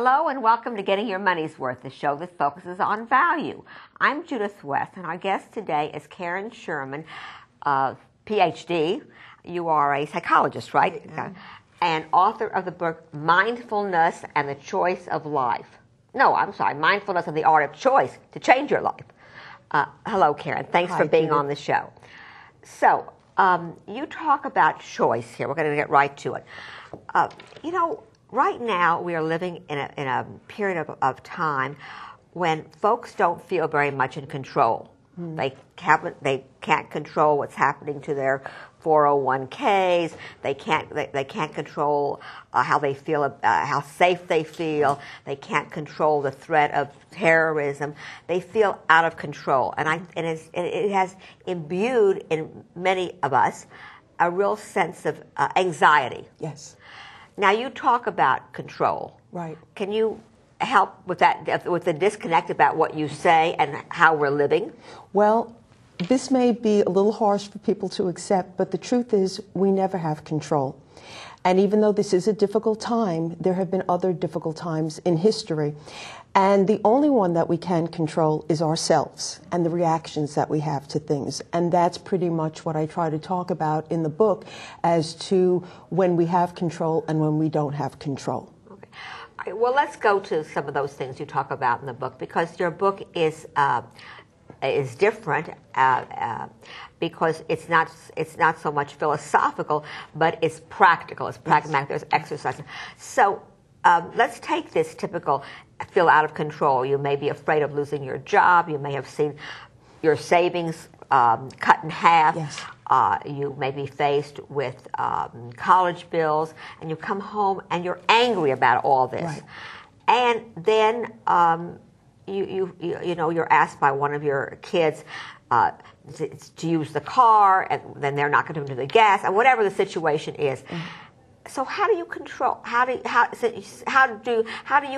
Hello and welcome to Getting Your Money's Worth, the show that focuses on value. I'm Judith West, and our guest today is Karen Sherman, PhD. You are a psychologist, right? And author of the book Mindfulness and the Choice of Life. No, I'm sorry, Mindfulness and the Art of Choice to Change Your Life. Hello, Karen. Thanks for being on the show. So, you talk about choice here. We're going to get right to it. Right now we are living in a period of time when folks don't feel very much in control. They can't control what's happening to their 401ks. They can't control how they feel, how safe they feel. They can't control the threat of terrorism. They feel out of control, and it has imbued in many of us a real sense of anxiety. Yes. Now you talk about control. Right. Can you help with that, with the disconnect about what you say and how we're living? Well, this may be a little harsh for people to accept, but the truth is we never have control. And even though this is a difficult time, there have been other difficult times in history. And the only one that we can control is ourselves and the reactions that we have to things. And that's pretty much what I try to talk about in the book as to when we have control and when we don't have control. Okay. All right, well, let's go to some of those things you talk about in the book, because your book is different because it's not so much philosophical, but it's practical. It's pragmatic. There's exercise. So let's take this typical feel out of control. You may be afraid of losing your job. You may have seen your savings cut in half. Yes. You may be faced with college bills, and you come home and you're angry about all this. Right. And then you're asked by one of your kids to use the car, and then they're not going to do the gas, and whatever the situation is. So how do you control? How do you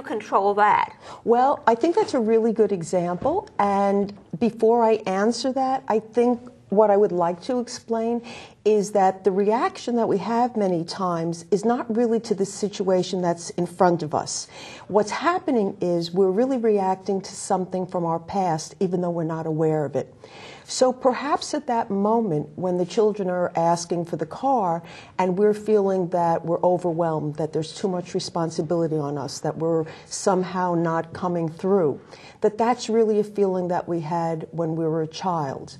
control that? Well, I think that's a really good example. And before I answer that, I think what I would like to explain is that the reaction that we have many times is not really to the situation that's in front of us. What's happening is we're really reacting to something from our past, even though we're not aware of it. So perhaps at that moment when the children are asking for the car and we're feeling that we're overwhelmed, that there's too much responsibility on us, that we're somehow not coming through, that's really a feeling that we had when we were a child.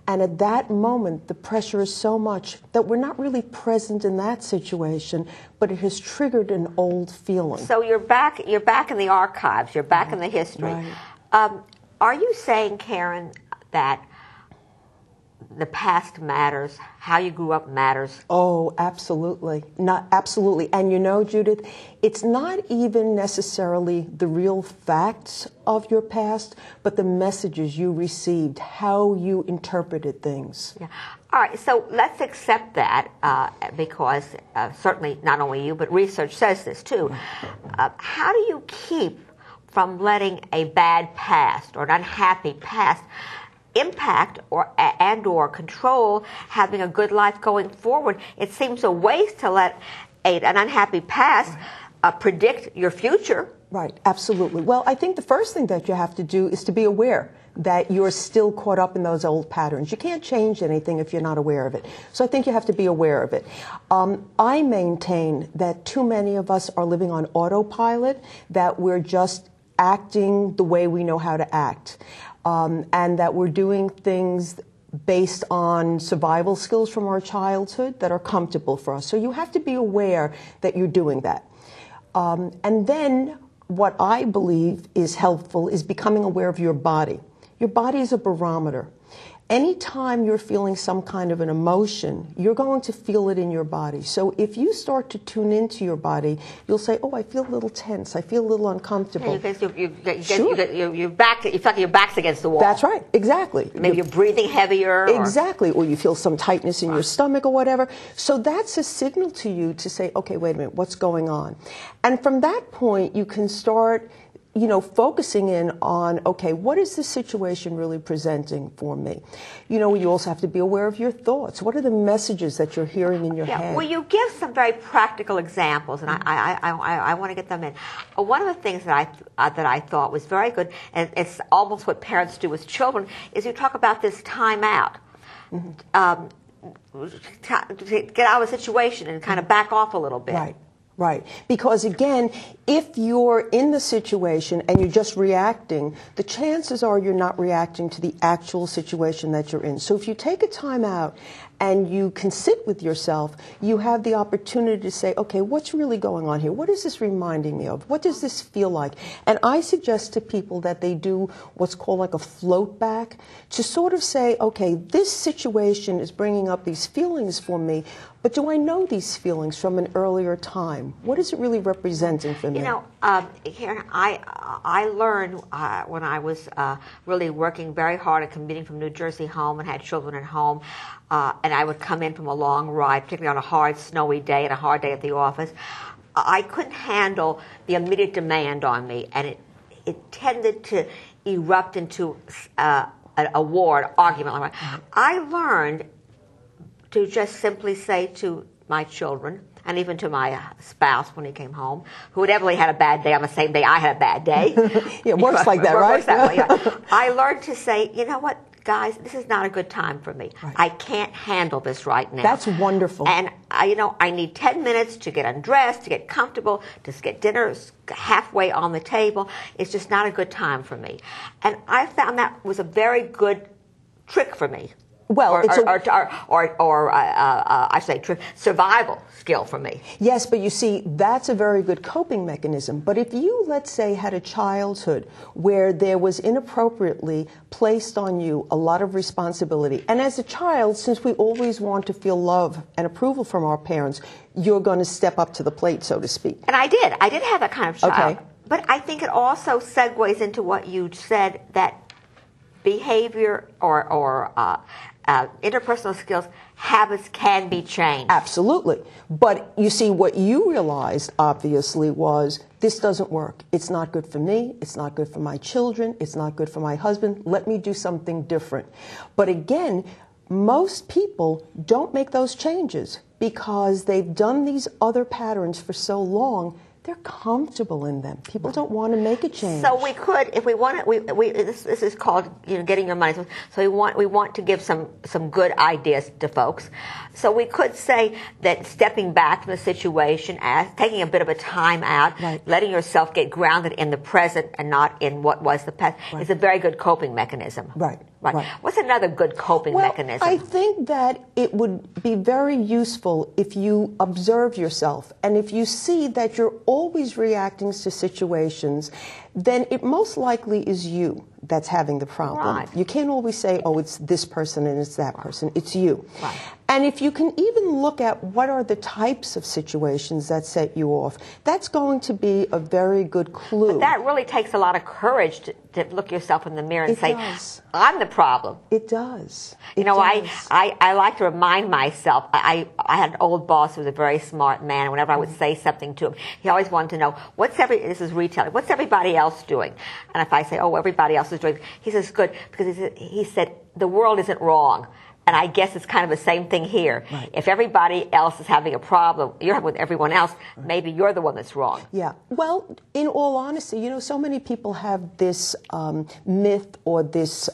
And at that moment, the pressure is so much that we're not really present in that situation, but it has triggered an old feeling. So you're back in the archives, you're back in the history. Right. Are you saying, Karen, that the past matters, how you grew up matters? Oh, absolutely. Absolutely. And you know, Judith, it's not even necessarily the real facts of your past, but the messages you received, how you interpreted things. Yeah. All right, so let's accept that because certainly not only you, but research says this too. How do you keep from letting a bad past or an unhappy past impact or control having a good life going forward? It seems a waste to let an unhappy past predict your future. Right, absolutely. Well, I think the first thing that you have to do is to be aware that you're still caught up in those old patterns. You can't change anything if you're not aware of it. So I think you have to be aware of it. I maintain that too many of us are living on autopilot, that we're just acting the way we know how to act. And that we're doing things based on survival skills from our childhood that are comfortable for us. So you have to be aware that you're doing that. And then what I believe is helpful is becoming aware of your body. Your body is a barometer. Anytime you're feeling some kind of an emotion, you're going to feel it in your body. So if you start to tune into your body, you'll say, oh, I feel a little tense. I feel a little uncomfortable. Yeah, Sure. You feel like your back's against the wall. That's right. Exactly. Maybe you're breathing heavier. Exactly. Or you feel some tightness in your stomach or whatever. So that's a signal to you to say, okay, wait a minute, what's going on? And from that point, you can start focusing in on, okay, what is this situation really presenting for me? You also have to be aware of your thoughts. What are the messages that you're hearing in your head? Well, you give some very practical examples, and I want to get them in. One of the things that I thought was very good, and it's almost what parents do with children, is you talk about this timeout. To get out of a situation and kind of back off a little bit. Right. Because again, if you're in the situation and you're just reacting, the chances are you're not reacting to the actual situation that you're in. So if you take a time out and you can sit with yourself, you have the opportunity to say, okay, what's really going on here? What is this reminding me of? What does this feel like? And I suggest to people that they do what's called like a float back, to sort of say, okay, this situation is bringing up these feelings for me, but do I know these feelings from an earlier time? What is it really representing for me? Karen, I learned when I was really working very hard at commuting from New Jersey home and had children at home, and I would come in from a long ride, particularly on a hard, snowy day and a hard day at the office. I couldn't handle the immediate demand on me, and it tended to erupt into a war, an argument. I learned to just simply say to my children, and even to my spouse when he came home, who had evidently had a bad day on the same day I had a bad day. It works like that, right? Works that way, yeah. I learned to say, you know what, guys, this is not a good time for me. Right. I can't handle this right now. That's wonderful. And, I need 10 minutes to get undressed, to get comfortable, to get dinner halfway on the table. It's just not a good time for me. And I found that was a very good trick for me. Well, I say survival skill for me. Yes, but you see, that's a very good coping mechanism. But if you, let's say, had a childhood where there was inappropriately placed on you a lot of responsibility, and as a child, since we always want to feel love and approval from our parents, you're going to step up to the plate, so to speak. And I did have that kind of child. Okay. But I think it also segues into what you said, that behavior or interpersonal skills, habits can be changed. Absolutely. But you see, what you realized, obviously, was this doesn't work. It's not good for me. It's not good for my children. It's not good for my husband. Let me do something different. But again, most people don't make those changes because they've done these other patterns for so long. They're comfortable in them. People don't want to make a change. So we could, if we want to, this is called getting your money's worth. So we want to give some good ideas to folks. So we could say that stepping back from the situation, as taking a bit of a time out, right, letting yourself get grounded in the present and not in what was the past, right, is a very good coping mechanism. Right. What's another good coping mechanism? I think that it would be very useful if you observe yourself, and if you see that you're always reacting to situations, then it most likely is you that's having the problem. Right. You can't always say, oh, it's this person and it's that person. It's you. Right. And if you can even look at what are the types of situations that set you off, that's going to be a very good clue. But that really takes a lot of courage to look yourself in the mirror and It say, does. I'm the problem. It does. I like to remind myself, I had an old boss who was a very smart man, and whenever I would say something to him, he always wanted to know, this is retailing, what's everybody else doing? And if I say, oh, everybody else is doing, he says, good, because he said, the world isn't wrong. And I guess it's kind of the same thing here. Right. If everybody else is having a problem, you're having with everyone else, maybe you're the one that's wrong. Yeah. Well, in all honesty, so many people have this myth or this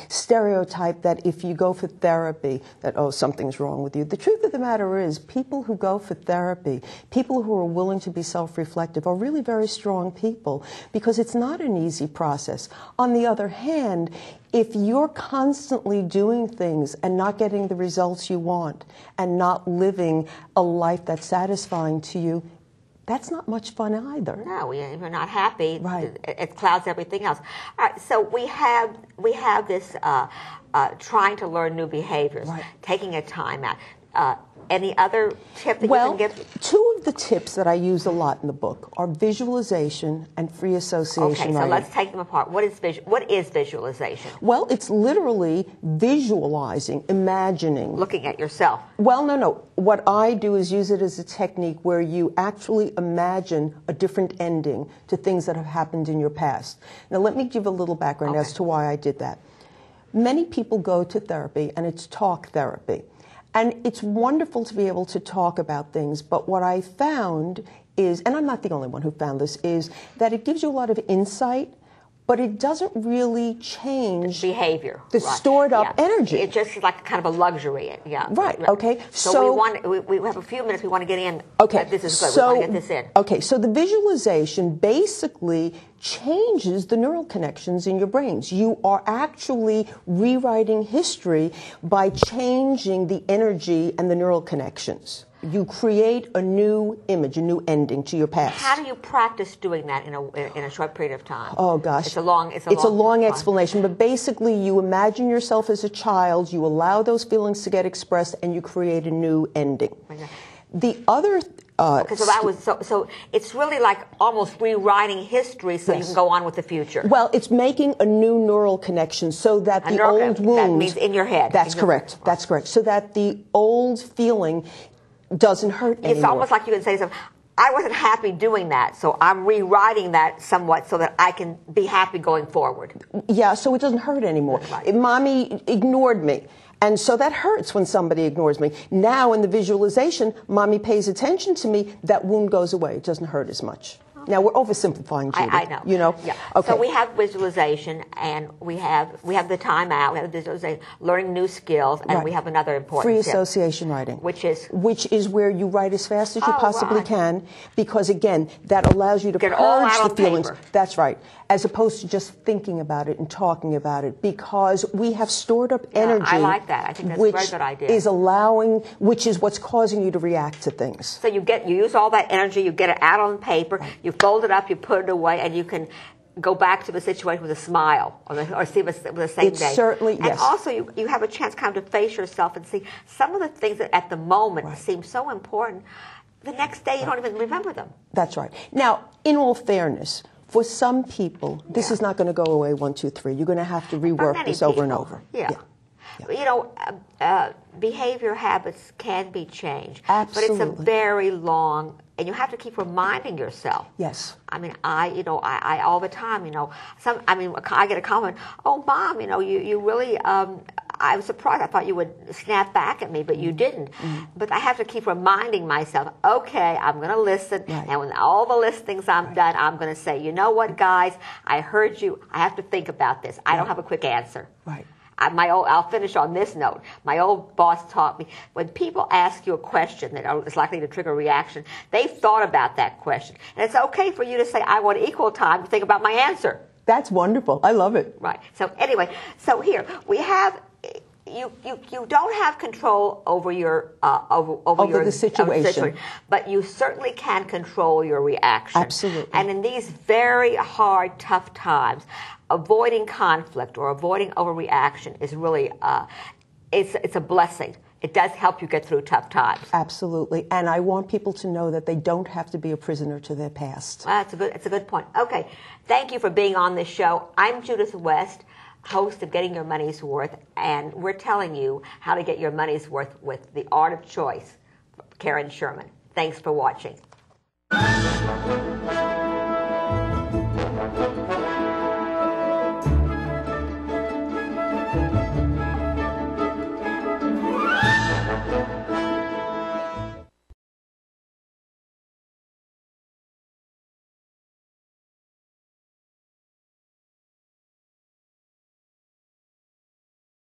stereotype that if you go for therapy, that, oh, something's wrong with you. The truth of the matter is, people who go for therapy, people who are willing to be self-reflective, are really very strong people, because it's not an easy process. On the other hand, if you're constantly doing things and not getting the results you want and not living a life that's satisfying to you, that's not much fun either. No, if you're not happy, right, it clouds everything else. All right, so we have this trying to learn new behaviors, right, taking a time out. Any other tip that you can give? Two of the tips that I use a lot in the book are visualization and free association Okay, so writing. let's take them apart. What is visualization? Well, it's literally visualizing, imagining. Looking at yourself. Well, no. What I do is use it as a technique where you actually imagine a different ending to things that have happened in your past. Now, let me give a little background as to why I did that. Many people go to therapy, and it's talk therapy. And it's wonderful to be able to talk about things, but what I found is, and I'm not the only one who found this, is that it gives you a lot of insight, but it doesn't really change behavior, the stored up energy. It's just like kind of a luxury. Yeah. Right. Okay. So we have a few minutes. We want to get in. Okay. This is good. So, we want to get this in. Okay. So the visualization basically changes the neural connections in your brains. You are actually rewriting history by changing the energy and the neural connections. You create a new image, a new ending to your past. How do you practice doing that in a short period of time? Oh gosh, it's a long explanation. But basically, you imagine yourself as a child. You allow those feelings to get expressed, and you create a new ending. Okay. The other. Okay, so it's really like almost rewriting history, so you can go on with the future. Well, it's making a new neural connection so that the old wound. That means in your head. That's correct. That's correct. So that the old feeling doesn't hurt anymore. It's almost like you can say something. I wasn't happy doing that, so I'm rewriting that somewhat so that I can be happy going forward. Yeah, so it doesn't hurt anymore. Right. Mommy ignored me. And so that hurts when somebody ignores me. Now in the visualization, Mommy pays attention to me, that wound goes away. It doesn't hurt as much. Now we're oversimplifying, Judith. I know. You know? Yeah. Okay. So we have visualization, and we have the timeout. We have the visualization, learning new skills, and we have another important free tip, association writing, which is where you write as fast as you possibly can, because again, that allows you to purge the feelings. Paper. That's right. As opposed to just thinking about it and talking about it, because we have stored up energy. I like that. I think that's a very good idea. Which is what's causing you to react to things. So you use all that energy, you get it out on paper, you fold it up, you put it away, and you can go back to the situation with a smile, or see with the same day. Certainly, yes. And also you have a chance kind of to face yourself and see some of the things that at the moment seem so important. The next day you don't even remember them. That's right. Now, in all fairness, for some people, this is not going to go away 1, 2, 3. You're going to have to rework this over and over. Yeah. You behavior habits can be changed. Absolutely. But it's a very long, and you have to keep reminding yourself. Yes. I mean, I all the time, I get a comment, oh, Mom, you really, I was surprised. I thought you would snap back at me, but you didn't. Mm-hmm. But I have to keep reminding myself, okay, I'm going to listen. Right. And when all the listings I'm done, I'm going to say, you know what, guys, I heard you. I have to think about this. I don't have a quick answer. Right. I'll finish on this note. My old boss taught me, when people ask you a question that is likely to trigger a reaction, they've thought about that question. And it's okay for you to say, I want equal time to think about my answer. That's wonderful. I love it. Right. So anyway, here we have, you don't have control over your over the situation, but you certainly can control your reaction. Absolutely. And in these very hard, tough times, avoiding conflict or avoiding overreaction is really it's a blessing. It does help you get through tough times. Absolutely. And I want people to know that they don't have to be a prisoner to their past. It's a good point. Okay. Thank you for being on this show. I'm Judith West, host of Getting Your Money's Worth, and we're telling you how to get your money's worth with The Art of Choice, Karen Sherman. Thanks for watching.